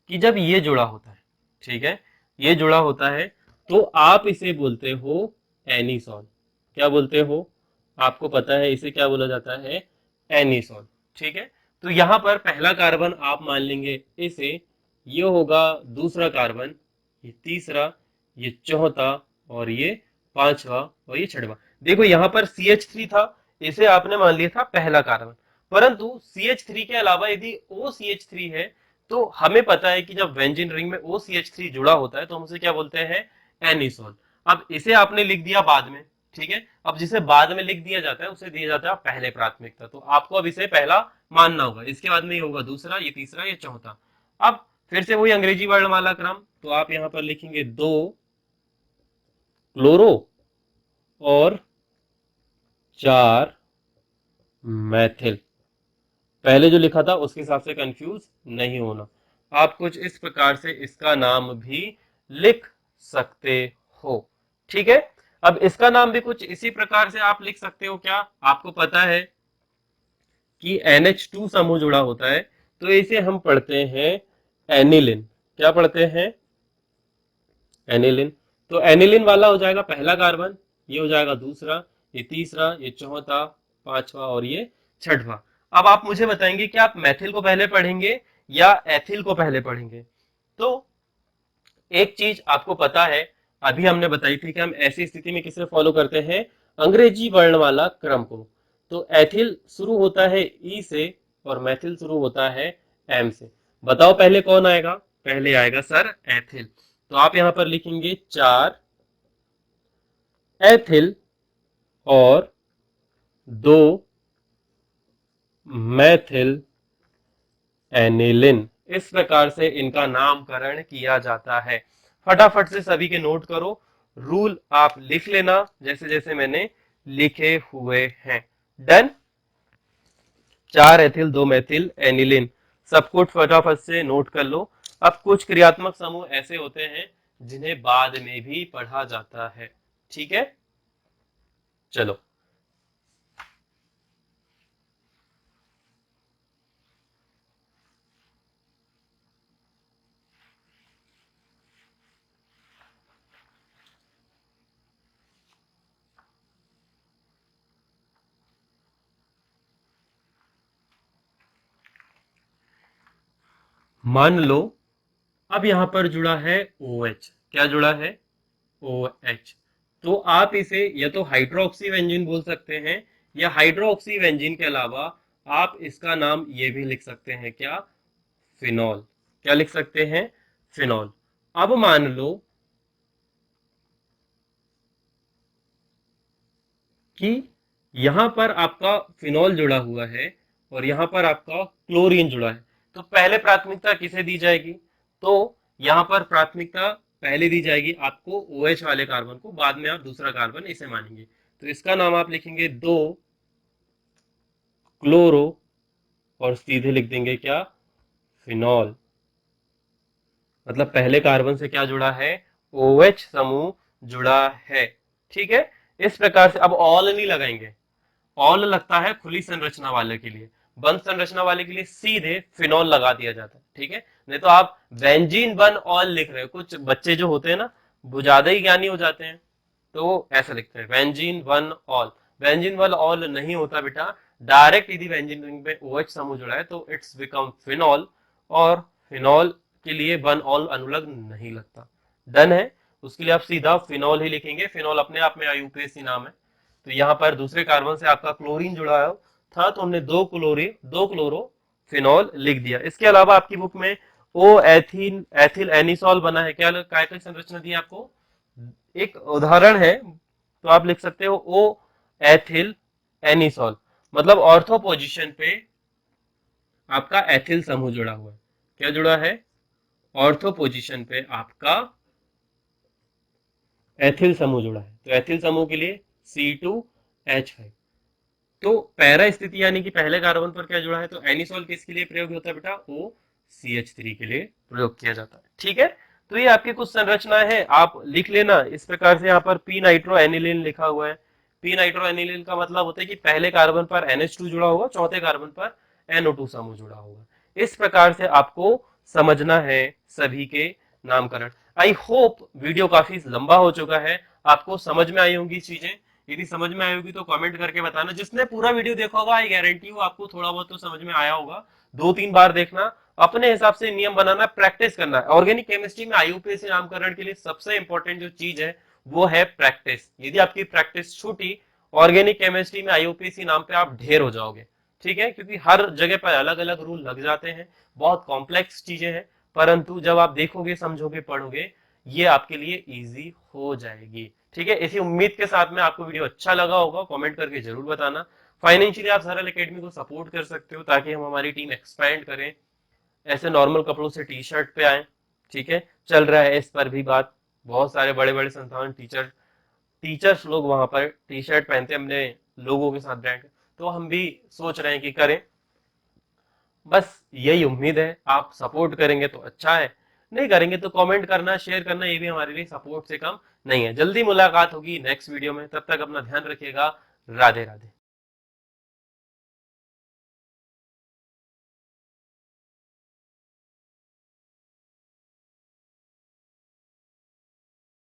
[SPEAKER 1] कि जब ये जुड़ा होता है, ठीक है, ये जुड़ा होता है, तो आप इसे बोलते हो एनीसॉन। क्या बोलते हो, आपको पता है इसे क्या बोला जाता है, एनीसॉन। ठीक है, तो यहां पर पहला कार्बन आप मान लेंगे इसे, ये होगा दूसरा कार्बन, ये तीसरा, ये चौथा, और ये पांचवा, और ये छठवा। देखो यहां पर CH3 था, इसे आपने मान लिया था पहला कार्बन, परंतु CH3 के अलावा यदि OCH3 है, तो हमें पता है कि जब बेंजीन रिंग में OCH3 जुड़ा होता है तो हम उसे क्या बोलते हैं, एनीसॉन। अब इसे आपने लिख दिया बाद में, ठीक है, अब जिसे बाद में लिख दिया जाता है उसे दिया जाता है पहले प्राथमिकता, तो आपको अब इसे पहला मानना होगा, इसके बाद में ये होगा दूसरा, ये तीसरा, ये चौथा। अब फिर से वही अंग्रेजी वर्णमाला क्रम, तो आप यहां पर लिखेंगे 2 क्लोरो और 4 मैथिल। पहले जो लिखा था उसके हिसाब से कंफ्यूज नहीं होना। आप कुछ इस प्रकार से इसका नाम भी लिख सकते हो, ठीक है। अब इसका नाम भी कुछ इसी प्रकार से आप लिख सकते हो। क्या आपको पता है कि NH2 समूह जुड़ा होता है, तो इसे हम पढ़ते हैं एनिलिन। क्या पढ़ते हैं, एनिलिन। तो एनिलिन वाला हो जाएगा पहला कार्बन, ये हो जाएगा दूसरा, ये तीसरा, ये चौथा, पांचवा, और ये छठवा। अब आप मुझे बताएंगे कि आप मैथिल को पहले पढ़ेंगे या एथिल को पहले पढ़ेंगे। तो एक चीज आपको पता है, अभी हमने बताई थी कि हम ऐसी स्थिति में किसे फॉलो करते हैं, अंग्रेजी वर्ण वाला क्रम को। तो एथिल शुरू होता है ई से और मैथिल शुरू होता है एम से। बताओ पहले कौन आएगा, पहले आएगा सर एथिल। तो आप यहां पर लिखेंगे 4 एथिल और 2 मैथिल एनिलिन। इस प्रकार से इनका नामकरण किया जाता है। फटाफट से सभी के नोट करो, रूल आप लिख लेना जैसे जैसे मैंने लिखे हुए हैं। डन। 4 एथिल 2 मैथिल एनिलिन, सब कुछ फटाफट से नोट कर लो। अब कुछ क्रियात्मक समूह ऐसे होते हैं जिन्हें बाद में भी पढ़ा जाता है, ठीक है। चलो, मान लो अब यहां पर जुड़ा है OH। क्या जुड़ा है, OH। तो आप इसे या तो हाइड्रोक्सी बेंजीन बोल सकते हैं, या हाइड्रोक्सी बेंजीन के अलावा आप इसका नाम ये भी लिख सकते हैं, क्या, फिनॉल। क्या लिख सकते हैं, फिनॉल। अब मान लो कि यहां पर आपका फिनॉल जुड़ा हुआ है और यहां पर आपका क्लोरीन जुड़ा है, तो पहले प्राथमिकता किसे दी जाएगी, तो यहां पर प्राथमिकता पहले दी जाएगी आपको OH वाले कार्बन को, बाद में आप दूसरा कार्बन इसे मानेंगे। तो इसका नाम आप लिखेंगे 2 क्लोरो और सीधे लिख देंगे क्या, फिनॉल। मतलब पहले कार्बन से क्या जुड़ा है, OH समूह जुड़ा है, ठीक है। इस प्रकार से अब ऑल नहीं लगाएंगे, ऑल लगता है खुली संरचना वाले के लिए, बंद संरचना वाले के लिए सीधे फिनॉल लगा दिया जाता है, ठीक है। नहीं तो आप बेंजीन वन ऑल लिख रहे हो, कुछ बच्चे जो होते हैं ना वो ज्यादा ही ज्ञानी हो जाते हैं। तो ऐसा लिखते हैं benzene one all. Benzene one all नहीं होता बेटा, डायरेक्ट यदि बेंजीन रिंग पे OH समूह जुड़ा है तो इट्स बिकम फिनॉल, और फिनॉल के लिए वन ऑल अनुलग्न नहीं लगता। डन है। उसके लिए आप सीधा फिनॉल ही लिखेंगे, फिनॉल अपने आप में IUPAC नाम है। तो यहाँ पर दूसरे कार्बन से आपका क्लोरीन जुड़ा है था, तो हमने दो क्लोरो फिनॉल लिख दिया। इसके अलावा आपकी बुक में ओ एथिल एथिल एनिसॉल बना है, क्या काय की संरचना दी है आपको, एक उदाहरण है, तो आप लिख सकते हो ओ एथिल एनिसॉल, मतलब ऑर्थो पोजीशन पे आपका एथिल समूह जुड़ा हुआ है। क्या जुड़ा है, ऑर्थो पोजीशन पे आपका एथिल समूह जुड़ा है। तो एथिल समूह के लिए C2H5। तो पैरा स्थिति यानी कि पहले कार्बन पर क्या जुड़ा है, तो एनिसॉल किसके लिए प्रयोग होता है बेटा, OCH3 के लिए प्रयोग किया जाता है। ठीक है, तो ये आपकी कुछ संरचनाएं हैं, आप लिख लेना इस प्रकार से। यहाँ पर पी नाइट्रो एनिलीन लिखा हुआ है। पी नाइट्रो एनिलीन का मतलब होता है कि पहले कार्बन पर NH2 जुड़ा होगा, चौथे कार्बन पर NO2 समूह जुड़ा होगा। इस प्रकार से आपको समझना है सभी के नामकरण। आई होप वीडियो काफी लंबा हो चुका है, आपको समझ में आई होंगी चीजें। यदि समझ में आई होगी तो कमेंट करके बताना। जिसने पूरा वीडियो देखा होगा आई गारंटी हूँ आपको थोड़ा बहुत तो समझ में आया होगा। 2-3 बार देखना, अपने हिसाब से नियम बनाना, प्रैक्टिस करना है। ऑर्गेनिक केमिस्ट्री में IUPAC नामकरण के लिए सबसे इंपॉर्टेंट जो चीज है वो है प्रैक्टिस। यदि आपकी प्रैक्टिस छूटी, ऑर्गेनिक केमिस्ट्री में IUPAC नाम पे आप ढेर हो जाओगे। ठीक है, क्योंकि हर जगह पर अलग अलग रूल लग जाते हैं, बहुत कॉम्प्लेक्स चीजें हैं, परंतु जब आप देखोगे, समझोगे, पढ़ोगे, ये आपके लिए इजी हो जाएगी। ठीक है, इसी उम्मीद के साथ में आपको वीडियो अच्छा लगा होगा, कमेंट करके जरूर बताना। फाइनेंशियली आप सरल एकेडमी को सपोर्ट कर सकते हो ताकि हम हमारी टीम एक्सपैंड करें, ऐसे नॉर्मल कपड़ों से टी-शर्ट पे आए। ठीक है, चल रहा है इस पर भी बात, बहुत सारे बड़े बड़े संस्थान टीचर्स लोग वहां पर टी-शर्ट पहनते हैं अपने लोगों के साथ ब्रांड, तो हम भी सोच रहे हैं कि करें। बस यही उम्मीद है, आप सपोर्ट करेंगे तो अच्छा है, नहीं करेंगे तो कमेंट करना, शेयर करना, ये भी हमारे लिए सपोर्ट से कम नहीं है। जल्दी मुलाकात होगी नेक्स्ट वीडियो में, तब तक अपना ध्यान रखिएगा। राधे राधे।